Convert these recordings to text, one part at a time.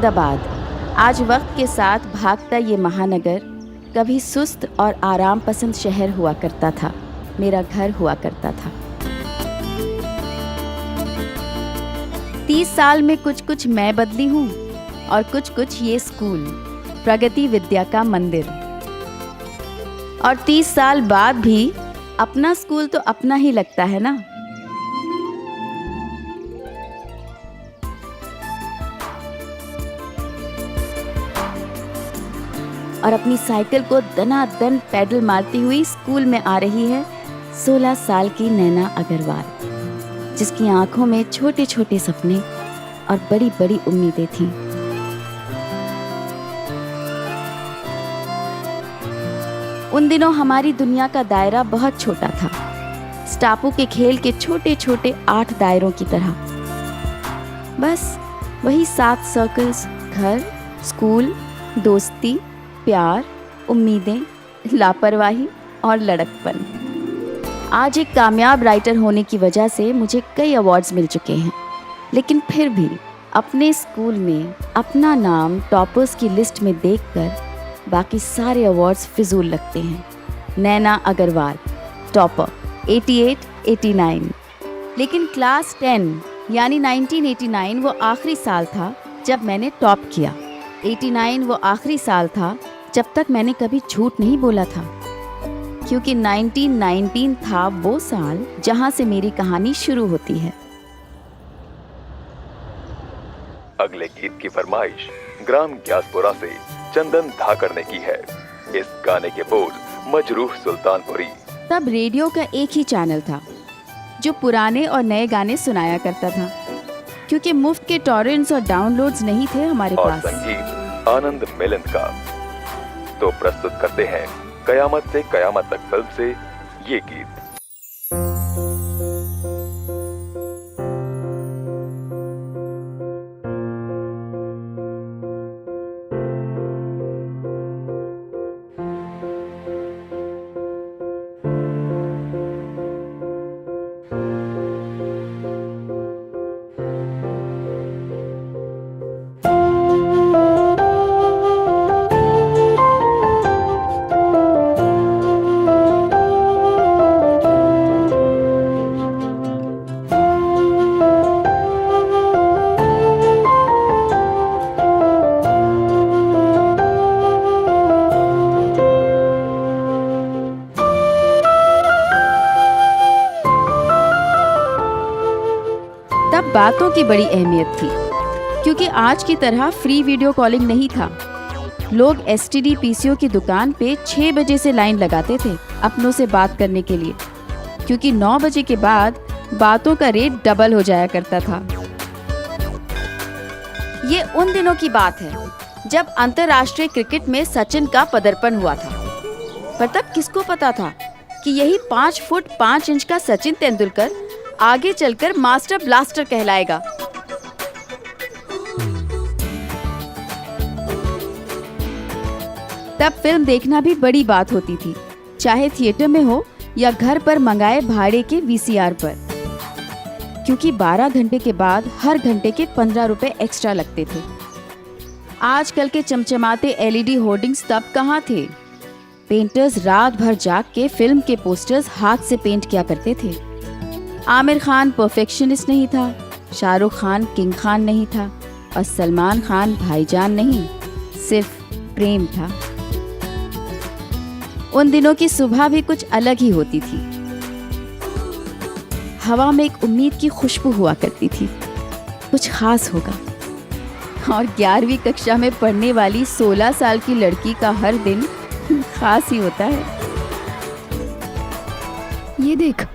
अहमदाबाद, आज वक्त के साथ भागता ये महानगर, कभी सुस्त और आराम पसंद शहर हुआ करता था, मेरा घर हुआ करता था। 30 साल में कुछ कुछ मैं बदली हूँ और कुछ कुछ ये स्कूल, प्रगति विद्या का मंदिर। और 30 साल बाद भी अपना स्कूल तो अपना ही लगता है ना। और अपनी साइकिल को दनादन पैडल मारती हुई स्कूल में आ रही है 16 साल की नैना अग्रवाल, जिसकी आंखों में छोटे छोटे सपने और बड़ी बड़ी उम्मीदें थीं। उन दिनों हमारी दुनिया का दायरा बहुत छोटा था, स्टापू के खेल के छोटे छोटे 8 दायरों की तरह। बस वही 7 सर्कल्स, घर, स्कूल, दोस्ती, प्यार, उम्मीदें, लापरवाही और लड़कपन। आज एक कामयाब राइटर होने की वजह से मुझे कई अवार्ड्स मिल चुके हैं, लेकिन फिर भी अपने स्कूल में अपना नाम टॉपर्स की लिस्ट में देखकर बाकी सारे अवार्ड्स फिजूल लगते हैं। नैना अग्रवाल टॉपर 88, 89। लेकिन क्लास 10 यानी 1989 वो आखिरी साल था जब मैंने टॉप किया। 89 वो आखिरी साल था जब तक मैंने कभी झूठ नहीं बोला था, क्योंकि 1919 था वो साल जहां से मेरी कहानी शुरू होती है। अगले गीत की फरमाइश ग्राम ग्यासपुरा से चंदन धाकड़ ने की है। इस गाने के बोल मजरूह सुल्तानपुरी। तब रेडियो का एक ही चैनल था जो पुराने और नए गाने सुनाया करता था, क्योंकि मुफ्त के टॉरेंट्स और डाउनलोड्स नहीं थे हमारे और पास। संगीत आनंद मिलिंद का। तो प्रस्तुत करते हैं कयामत से कयामत तक फिल्म से ये गीत। बातों की बड़ी अहमियत थी, क्योंकि आज की तरह फ्री वीडियो कॉलिंग नहीं था। लोग एसटीडी पीसीओ की दुकान पे 6 बजे से लाइन लगाते थे अपनों से बात करने के लिए, क्योंकि 9 बजे के बाद बातों का रेट डबल हो जाया करता था। ये उन दिनों की बात है जब अंतर्राष्ट्रीय क्रिकेट में सचिन का पदार्पण हुआ था। पर तब किसको पता था कि यही 5 फुट 5 इंच का सचिन तेंदुलकर आगे चलकर मास्टर ब्लास्टर कहलाएगा। तब फिल्म देखना भी बड़ी बात होती थी, चाहे थिएटर में हो या घर पर मंगाए भाड़े के वीसीआर पर, क्योंकि 12 घंटे के बाद हर घंटे के 15 रुपए एक्स्ट्रा लगते थे। आजकल के चमचमाते एलईडी होर्डिंग्स तब कहाँ थे। पेंटर्स रात भर जाग के फिल्म के पोस्टर्स हाथ से पेंट किया करते थे। आमिर खान परफेक्शनिस्ट नहीं था, शाहरुख खान किंग खान नहीं था और सलमान खान भाईजान नहीं, सिर्फ प्रेम था। उन दिनों की सुबह भी कुछ अलग ही होती थी। हवा में एक उम्मीद की खुशबू हुआ करती थी, कुछ खास होगा। और 11वीं कक्षा में पढ़ने वाली 16 साल की लड़की का हर दिन खास ही होता है। ये देख,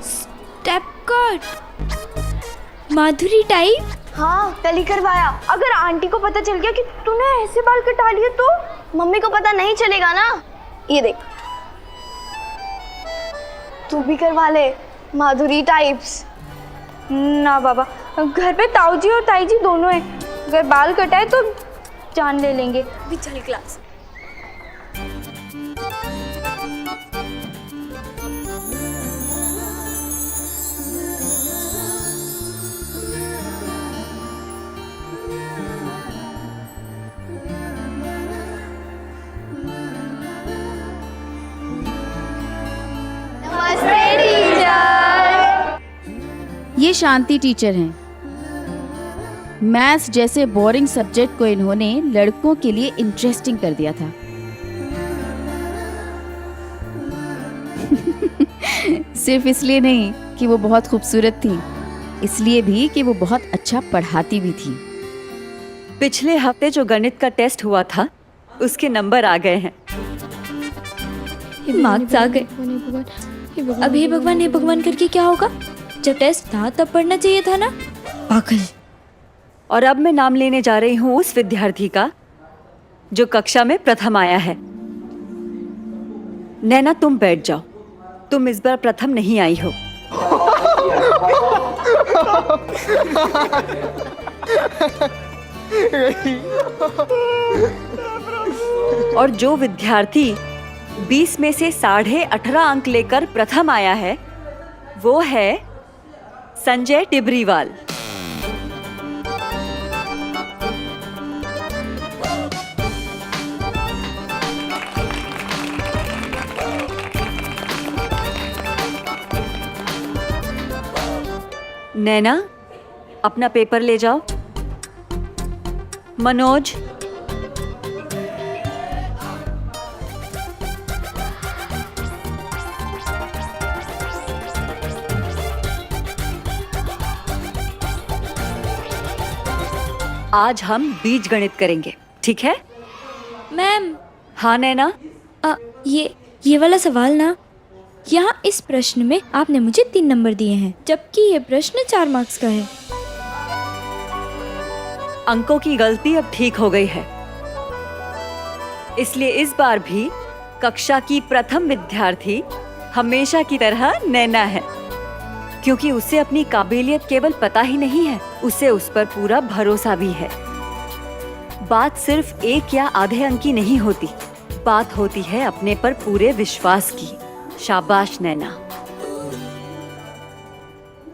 स्टेप कट माधुरी टाइप। हाँ, कल ही करवाया। अगर आंटी को पता चल गया कि तूने ऐसे बाल कटा लिए तो मम्मी को पता नहीं चलेगा ना। ये देख, तू भी करवा ले माधुरी टाइप्स। ना बाबा, घर पे ताऊ जी और ताई जी दोनों हैं, अगर बाल कटाए तो जान ले लेंगे। भी चल क्लास। ये शांति टीचर हैं। मैथ्स जैसे बोरिंग सब्जेक्ट को इन्होंने लड़कों के लिए इंटरेस्टिंग कर दिया था। सिर्फ इसलिए नहीं कि वो बहुत खूबसूरत थी, इसलिए भी कि वो बहुत अच्छा पढ़ाती भी थी। पिछले हफ्ते जो गणित का टेस्ट हुआ था उसके नंबर आ गए हैं। मार्क्स आ गए। अब हे भगवान करके क्या होगा? जब टेस्ट था तब पढ़ना चाहिए था ना। पागल। और अब मैं नाम लेने जा रही हूँ उस विद्यार्थी का जो कक्षा में प्रथम आया है। नैना, तुम बैठ जाओ। तुम इस बार प्रथम नहीं आई हो। और जो विद्यार्थी 20 में से 18.5 अंक लेकर प्रथम आया है वो है संजय टिबरीवाल। नैना, अपना पेपर ले जाओ। मनोज, आज हम बीज गणित करेंगे, ठीक है? मैम, हाँ नैना। ये वाला सवाल ना, यहाँ इस प्रश्न में आपने मुझे 3 नंबर दिए हैं, जबकि ये प्रश्न 4 मार्क्स का है। अंकों की गलती अब ठीक हो गई है, इसलिए इस बार भी कक्षा की प्रथम विद्यार्थी हमेशा की तरह नैना है, क्योंकि उसे अपनी काबिलियत केवल पता ही नहीं है, उसे उस पर पूरा भरोसा भी है। बात सिर्फ 1 या आधे अंक की नहीं होती, बात होती है अपने पर पूरे विश्वास की। शाबाश नैना।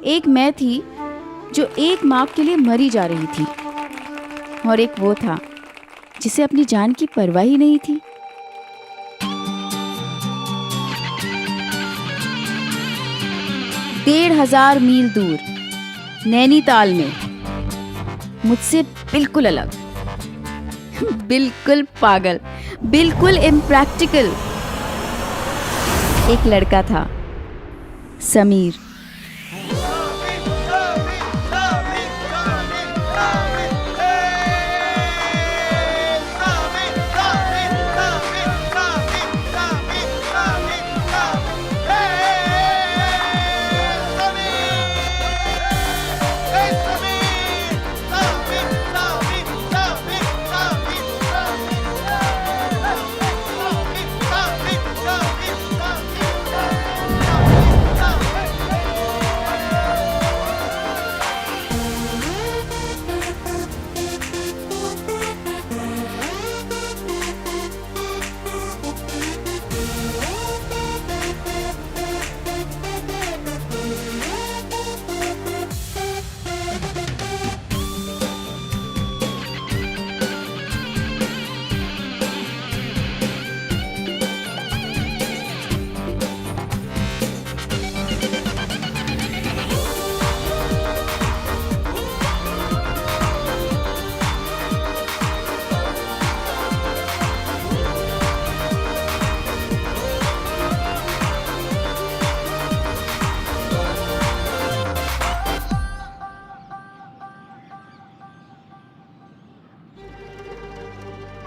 एक मैं थी जो 1 मार्क के लिए मरी जा रही थी, और एक वो था जिसे अपनी जान की परवाह ही नहीं थी। डेढ़ 1000 मील दूर नैनीताल में मुझसे बिल्कुल अलग, बिल्कुल पागल, बिल्कुल इम्प्रैक्टिकल एक लड़का था, समीर।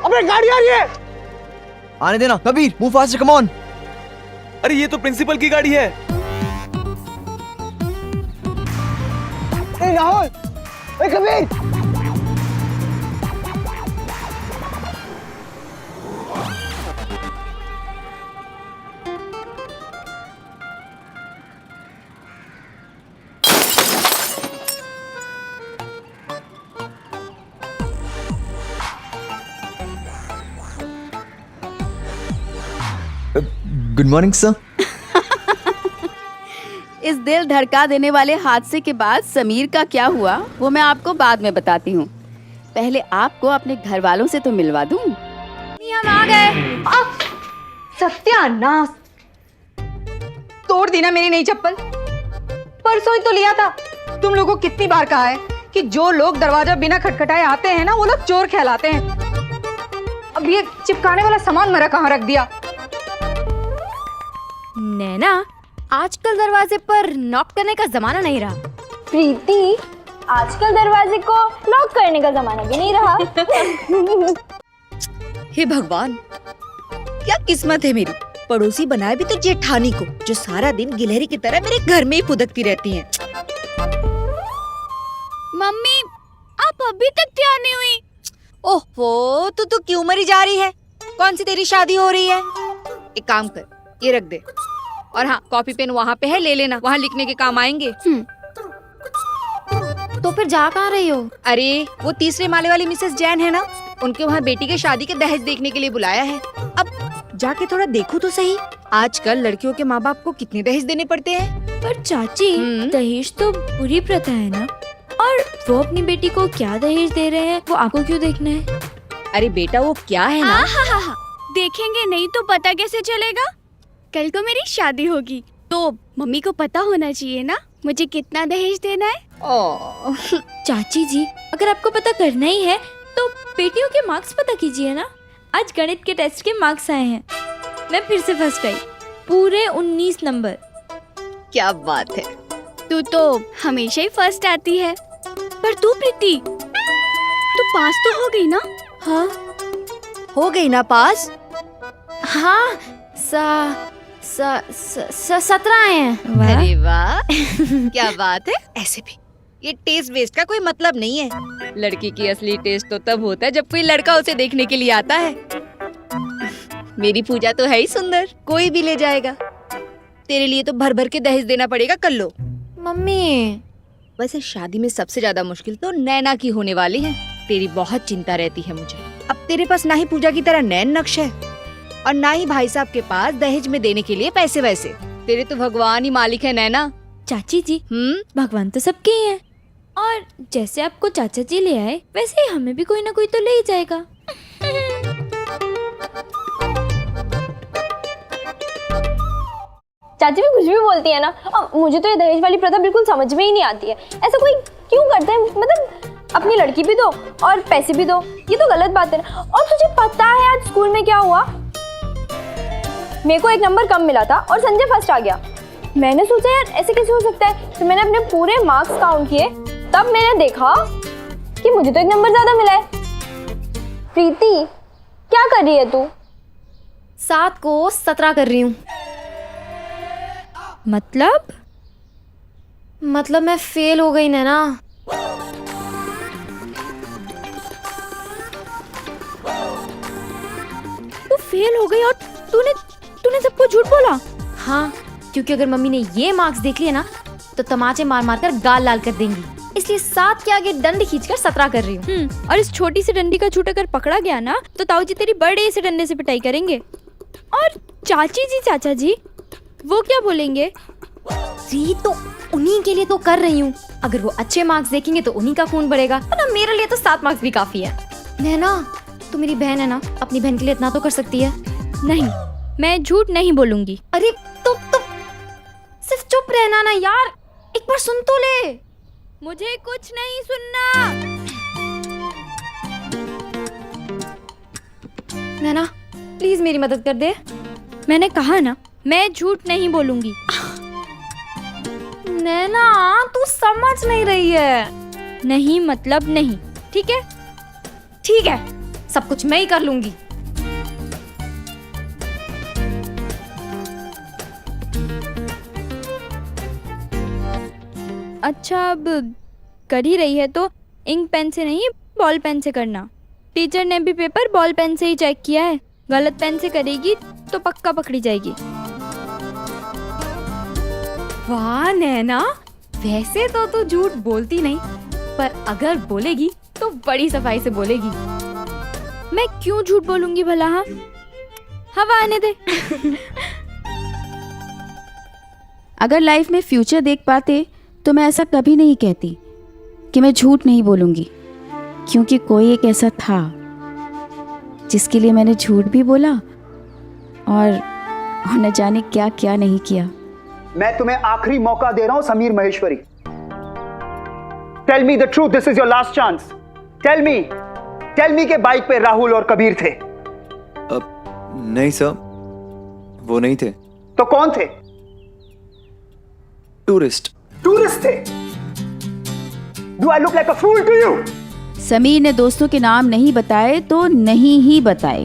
अबे गाड़ी आ रही है। आने देना Kabir, move fast, come on. अरे ये तो प्रिंसिपल की गाड़ी है। ए राहुल, ए कबीर। Good morning sir. इस दिल धड़का देने वाले हादसे के बाद समीर का क्या हुआ वो मैं आपको बाद में बताती हूँ। पहले आपको अपने घर वालों से तो मिलवा दूँ। हम आ गए। सत्यानाश, तोड़ दी ना मेरी नई चप्पल। परसों ही तो लिया था, तुम लोगों को कितनी बार कहा है कि जो लोग दरवाजा बिना खटखटाए आते हैं ना, वो लोग चोर कहलाते हैं। अब ये चिपकाने वाला सामान मेरा कहाँ रख दिया? नैना, आजकल दरवाजे पर नॉक करने का जमाना नहीं रहा। प्रीति, आजकल दरवाजे को लॉक करने का जमाना भी नहीं रहा। हे भगवान, क्या किस्मत है मेरी। पड़ोसी बनाए भी तो जेठानी को, जो सारा दिन गिलहरी की तरह मेरे घर में ही फुदकती रहती हैं। मम्मी, आप अभी तक तैयार नहीं हुई? ओहो, तू क्यों मरी जा रही है? कौन सी तेरी शादी हो रही है? एक काम कर, ये रख दे। और हाँ, कॉपी पेन वहाँ पे है, ले लेना, वहाँ लिखने के काम आएंगे। तो फिर जा कहाँ रही हो? अरे, वो तीसरे माले वाली मिसेस जैन है ना, उनके वहाँ बेटी के शादी के दहेज देखने के लिए बुलाया है। अब जाके थोड़ा देखो तो सही, आजकल लड़कियों के माँ बाप को कितने दहेज देने पड़ते हैं। पर चाची, दहेज तो बुरी प्रथा है ना, और वो अपनी बेटी को क्या दहेज दे रहे हैं वो आपको क्यों देखना है? अरे बेटा, वो क्या है ना, देखेंगे नहीं तो पता कैसे चलेगा? कल को मेरी शादी होगी तो मम्मी को पता होना चाहिए ना मुझे कितना दहेज देना है। चाची जी, अगर आपको पता करना ही है तो बेटियों के मार्क्स पता कीजिए ना। आज गणित के टेस्ट के मार्क्स आए हैं, मैं फिर से फर्स्ट आई, पूरे 19 नंबर। क्या बात है। तू तो हमेशा ही फर्स्ट आती है। पर तू प्रीति, तू पास तो हो गई ना? हाँ, हो गई ना पास? हाँ, 17 आए हैं। अरे वाह, क्या बात है। ऐसे भी ये टेस्ट वेस्ट का कोई मतलब नहीं है। लड़की की असली टेस्ट तो तब होता है जब कोई लड़का उसे देखने के लिए आता है। मेरी पूजा तो है ही सुंदर, कोई भी ले जाएगा। तेरे लिए तो भर भर के दहेज देना पड़ेगा। कर लो। मम्मी, वैसे शादी में सबसे ज्यादा मुश्किल तो नैना की होने वाली है। तेरी बहुत चिंता रहती है मुझे। अब तेरे पास ना ही पूजा की तरह नैन नक्श है और ना ही भाई साहब के पास दहेज में देने के लिए पैसे वैसे। तेरे तो भगवान ही मालिक है नैना। चाची जी, भगवान तो सबके ही है, और जैसे आपको चाचा जी ले आए वैसे ही हमें भी कोई ना कोई तो ले ही जाएगा। चाची भी कुछ भी बोलती है ना। अब मुझे तो ये दहेज वाली प्रथा बिल्कुल समझ में ही नहीं आती है। ऐसा कोई क्यों करता है? मतलब अपनी लड़की भी दो और पैसे भी दो, ये तो गलत बात है ना। और तुझे पता है आज स्कूल में क्या हुआ? मेरे को एक नंबर कम मिला था और संजय फर्स्ट आ गया। मैंने सोचा यार ऐसे कैसे हो सकता है, तो मैंने अपने पूरे मार्क्स काउंट किए, तब मैंने देखा कि मुझे तो एक नंबर ज्यादा मिला है। प्रीति, क्या कर रही है तू? 7 को 17 कर रही हूँ। मतलब मैं फेल हो गई ना। तू फेल हो गई और तूने सबको झूठ बोला? हाँ, क्योंकि अगर मम्मी ने ये मार्क्स देख लिए ना तो तमाचे मार मार कर गाल लाल कर देंगी, इसलिए 7 के आगे डंडे खींचकर 17 कर रही हूँ। और इस छोटी सी डंडी का झूठ अगर पकड़ा गया ना तो ताऊ जी तेरी बड़े से डंडे से पिटाई करेंगे। और चाची जी, चाचा जी, वो क्या बोलेंगे? जी, तो उन्हीं के लिए तो कर रही हूँ। अगर वो अच्छे मार्क्स देखेंगे तो उन्हीं का खून बढ़ेगा, वरना मेरे लिए तो 7 मार्क्स भी काफी है। नैना, तू मेरी बहन है ना, अपनी बहन के लिए इतना तो कर सकती है। नहीं, मैं झूठ नहीं बोलूंगी। अरे तो सिर्फ चुप रहना ना यार, एक बार सुन तो ले। मुझे कुछ नहीं सुनना। नैना, प्लीज मेरी मदद कर दे। मैंने कहा ना, मैं झूठ नहीं बोलूंगी। नैना, तू समझ नहीं रही है। नहीं मतलब नहीं, ठीक है? ठीक है, सब कुछ मैं ही कर लूंगी। अच्छा, अब कर ही रही है तो इंक पेन से नहीं, बॉल पेन से करना। टीचर ने भी पेपर बॉल पेन से ही चेक किया है। गलत पेन से करेगी तो पक्का पकड़ी जाएगी। वाह नैना, वैसे तो तू झूठ बोलती नहीं, पर अगर बोलेगी तो बड़ी सफाई से बोलेगी। मैं क्यों झूठ बोलूंगी भला? हाँ, हवा आने दे। अगर लाइफ में फ्यूचर देख पाते तो मैं ऐसा कभी नहीं कहती कि मैं झूठ नहीं बोलूँगी, क्योंकि कोई एक ऐसा था जिसके लिए मैंने झूठ भी बोला और न जाने क्या क्या नहीं किया। मैं तुम्हें आखिरी मौका दे रहा हूं Sameer Maheshwari. Tell me the truth, this is your last chance. Tell me कि बाइक पे राहुल और कबीर थे। नहीं सर, वो नहीं थे। तो कौन थे? टूरिस्ट। टूरिस्ट थे? Do I look like a fool to you? Sameer ने दोस्तों के नाम नहीं बताए तो नहीं ही बताए।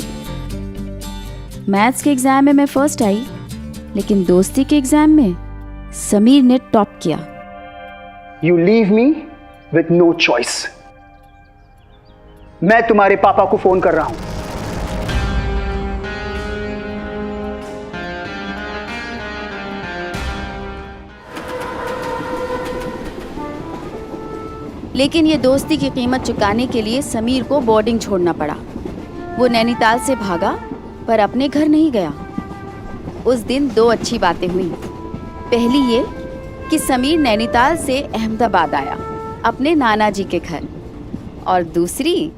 मैथ्स के एग्जाम में मैं फर्स्ट आई, लेकिन दोस्ती के एग्जाम में समीर ने टॉप किया। You leave me with no choice. मैं तुम्हारे पापा को फोन कर रहा हूं। लेकिन ये दोस्ती की कीमत चुकाने के लिए समीर को बोर्डिंग छोड़ना पड़ा। वो नैनीताल से भागा पर अपने घर नहीं गया। उस दिन दो अच्छी बातें हुई। पहली ये कि समीर नैनीताल से अहमदाबाद आया अपने नाना जी के घर, और दूसरी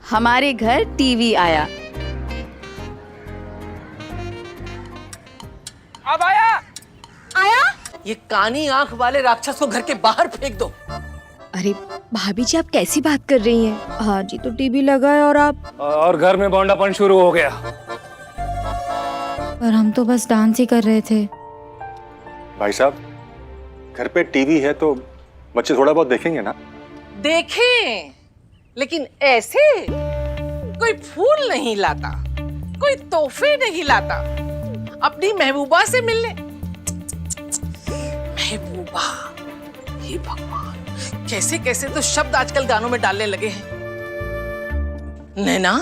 हमारे घर टीवी आया। अब आया? ये कानी आंख वाले राक्षस को घर के बाहर फेंक दो। अरे भाभी जी, आप कैसी बात कर रही हैं? हाँ जी, तो टीवी लगा है और आप। और घर में बौंडापन शुरू हो गया। पर हम तो बस डांस ही कर रहे थे। भाई साहब, घर पे टीवी है तो बच्चे थोड़ा बहुत देखेंगे ना। देखें, लेकिन ऐसे कोई फूल नहीं लाता, कोई तोहफे नहीं लाता अपनी महबूबा से मिलने। महबूबा, हे भगवान, कैसे कैसे तो शब्द आजकल गानों में डालने लगे हैं। नैना,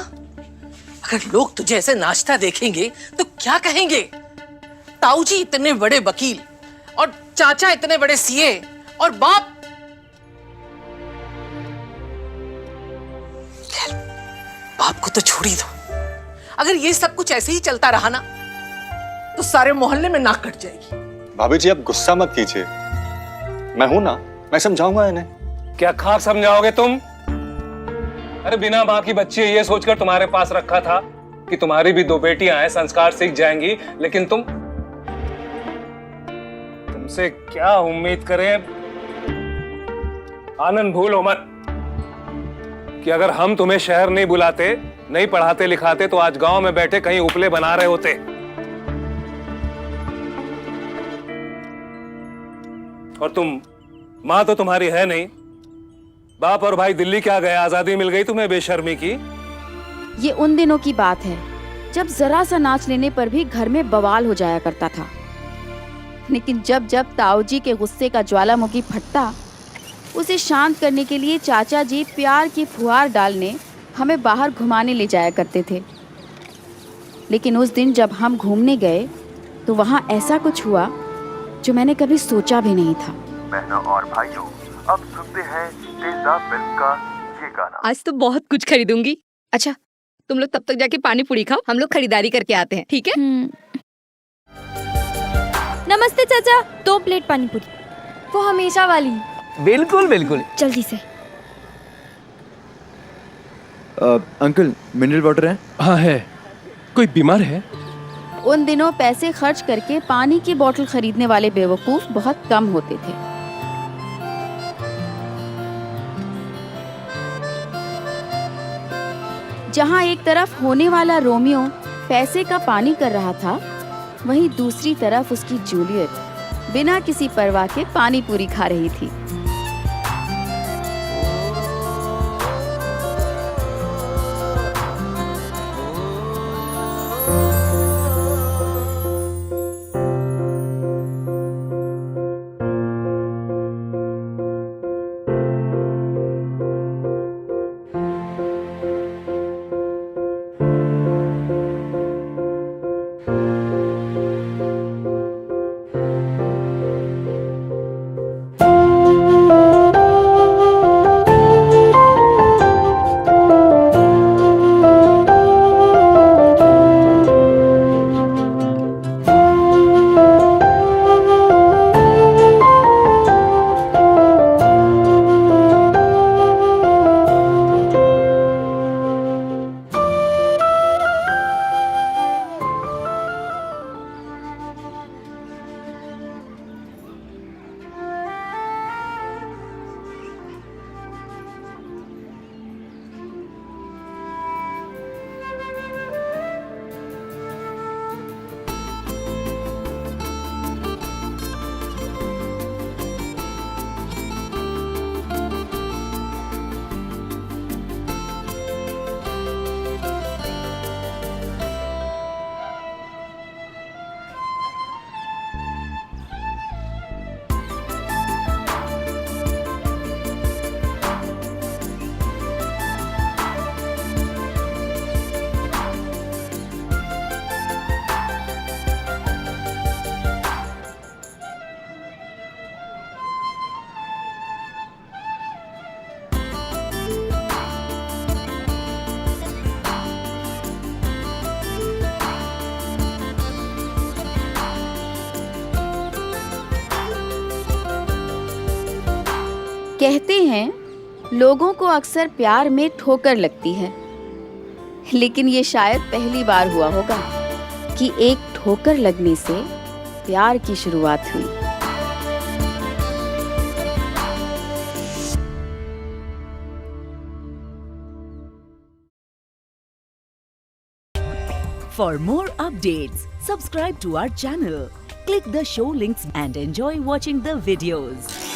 अगर लोग तुझे ऐसे नाचता देखेंगे तो क्या कहेंगे? ताऊ जी इतने बड़े वकील और चाचा इतने बड़े सीए और बाप। खैर, बाप को तो छोड़ ही दो। अगर ये सब कुछ ऐसे ही चलता रहा ना तो सारे मोहल्ले में नाक कट जाएगी। भाभी जी, आप गुस्सा मत कीजिए, मैं हूं ना, मैं समझाऊंगा इन्हें। क्या खाक समझाओगे तुम? अरे बिना माँ की बच्ची ये सोचकर तुम्हारे पास रखा था कि तुम्हारी भी दो बेटियां हैं, संस्कार सीख जाएंगी, लेकिन तुमसे क्या उम्मीद करें? आनंद, भूलो मत कि अगर हम तुम्हें शहर नहीं बुलाते, नहीं पढ़ाते लिखाते तो आज गांव में बैठे कहीं उपले बना रहे होते। और तुम, माँ तो तुम्हारी है नहीं, बाप और भाई दिल्ली क्या गए, आजादी मिल गई तुम्हें बेशर्मी की। ये उन दिनों की बात है जब जरा सा नाच लेने पर भी घर में बवाल हो जाया करता था। लेकिन जब जब ताऊ जी के गुस्से का ज्वालामुखी फटता, उसे शांत करने के लिए चाचा जी प्यार की फुहार डालने हमें बाहर घुमाने ले जाया करते थे। लेकिन उस दिन जब हम घूमने गए तो वहाँ ऐसा कुछ हुआ जो मैंने कभी सोचा भी नहीं था। बहनों और भाइयों, अब सुनते हैं तेजाब फिल्म का ये गाना। आज तो बहुत कुछ खरीदूंगी। अच्छा, तुम लोग तब तक जाके पानी पूरी खाओ, हम लोग खरीदारी करके आते हैं, ठीक है? नमस्ते चाचा, 2 प्लेट पानी पूरी। वो हमेशा वाली। बिल्कुल बिल्कुल। जल्दी से। अंकल, मिनरल वाटर है? हाँ है। कोई बीमार है? उन दिनों पैसे खर्च करके पानी की बोतल खरीदने वाले बेवकूफ बहुत कम होते थे। जहाँ एक तरफ होने वाला रोमियो पैसे का पानी कर रहा था, वहीं दूसरी तरफ उसकी जूलियट बिना किसी परवाह के पानी पूरी खा रही थी। कहते हैं लोगों को अक्सर प्यार में ठोकर लगती है, लेकिन ये शायद पहली बार हुआ होगा कि एक ठोकर लगने से प्यार की शुरुआत हुई। For more updates, subscribe to our channel, click the show links and enjoy watching the videos.